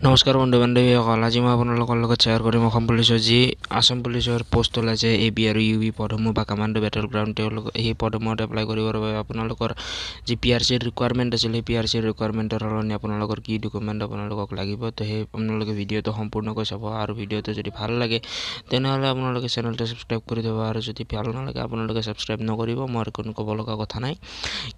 নমস্কাৰ বন্ধু বান্ধৱীসকল, আজি মই আপোনালোকৰ লগত শ্বেয়াৰ কৰিম অসম পুলিচৰ যি আসাম পুলিচৰ পোষ্ট ওলাইছে এবি আৰু ইউবি পদসমূহ বা কামাণ্ডো বেটেল গ্ৰাউণ্ড তেওঁলোক সেই পদসমূহত এপ্লাই কৰিবৰ বাবে আপোনালোকৰ যি পিআৰচিৰ ৰিকুৱাৰমেণ্ট আছিল সেই পিআৰচিৰ ৰিকুৱাৰমেণ্টৰ সলনি আপোনালোকৰ কি ডকুমেণ্ট আপোনালোকক লাগিব। তো সেই আপোনালোকে ভিডিঅ'টো সম্পূৰ্ণকৈ চাব আৰু ভিডিঅ'টো যদি ভাল লাগে তেনেহ'লে আপোনালোকে চেনেলটো ছাবস্ক্ৰাইব কৰি দিব আৰু যদি ভাল নালাগে আপোনালোকে ছাবস্ক্ৰাইব নকৰিব, মোৰ কোনো ক'ব লগা কথা নাই।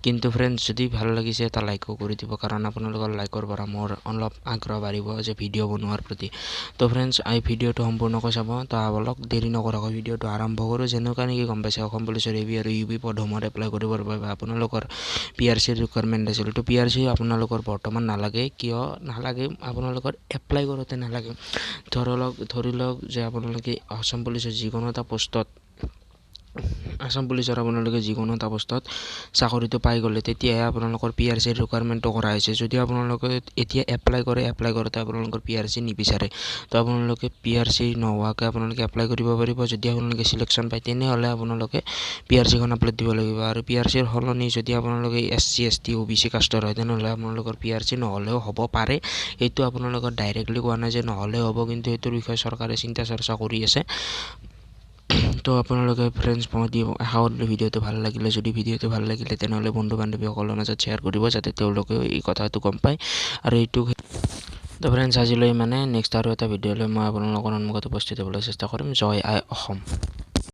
কিন্তু ফ্ৰেণ্ডছ, যদি ভাল লাগিছে এটা লাইকো কৰি দিব, কাৰণ আপোনালোকৰ লাইকৰ পৰা মোৰ অলপ আগ্ৰহ বাঢ়িব যে ভিডিঅ' বনোৱাৰ প্ৰতি। তো ফ্ৰেণ্ডছ, এই ভিডিঅ'টো সম্পূৰ্ণকৈ চাব। তো আহক দেৰি নকৰাকৈ ভিডিঅ'টো আৰম্ভ কৰোঁ। যেনেকুৱা নেকি গম পাইছে অসম পুলিচৰ এবি আৰু ইউবি পদসমূহত এপ্লাই কৰিবৰ বাবে আপোনালোকৰ পিআৰচিৰ ৰিকুৱাৰমেণ্ট আছিল। তো পিআৰচি আপোনালোকৰ বৰ্তমান নালাগে, কিয় নালাগে আপোনালোকৰ এপ্লাই কৰোঁতে নালাগে। ধৰি লওক যে আপোনালোকে আসাম পুলিচৰ যিকোনো এটা পোষ্টত আসাম পুলিচৰ আপোনালোকে যিকোনো এটা পোষ্টত চাকৰিটো পাই গ'লে তেতিয়াহে আপোনালোকৰ পিআৰচিৰ ৰিকুৱাৰমেণ্টটো কৰা হৈছে। যদি আপোনালোকে এতিয়া এপ্লাই কৰোঁতে আপোনালোকৰ পিআৰচি নিবিচাৰে, তো আপোনালোকে পিআৰচি নোহোৱাকৈ আপোনালোকে এপ্লাই কৰিব পাৰিব। যদি আপোনালোকে চিলেকশ্যন পায় তেনেহ'লে আপোনালোকে পিআৰচিখন আপলোড দিব লাগিব। আৰু পিআৰচিৰ সলনি যদি আপোনালোকে SC ST OBC কাষ্টৰ হয় তেনেহ'লে আপোনালোকৰ পিআৰচি নহ'লেও হ'ব পাৰে। এইটো আপোনালোকৰ ডাইৰেক্টলি কোৱা নাই যে নহ'লেও হ'ব, কিন্তু এইটোৰ বিষয়ে চৰকাৰে চিন্তা চৰ্চা কৰি আছে। তো আপোনালোকে ফ্ৰেণ্ডছ, মই আশা কৰিলোঁ ভিডিঅ'টো ভাল লাগিলে। যদি ভিডিঅ'টো ভাল লাগিলে তেনেহ'লে বন্ধু বান্ধৱীসকলৰ মাজত শ্বেয়াৰ কৰিব, যাতে তেওঁলোকেও এই কথাটো গম পায়। আৰু এইটো তো ফ্ৰেণ্ডছ, আজিলৈ নেক্সট আৰু এটা ভিডিঅ'লৈ মই আপোনালোকৰ সন্মুখত উপস্থিত হ'বলৈ চেষ্টা কৰিম। জয় আই অসম।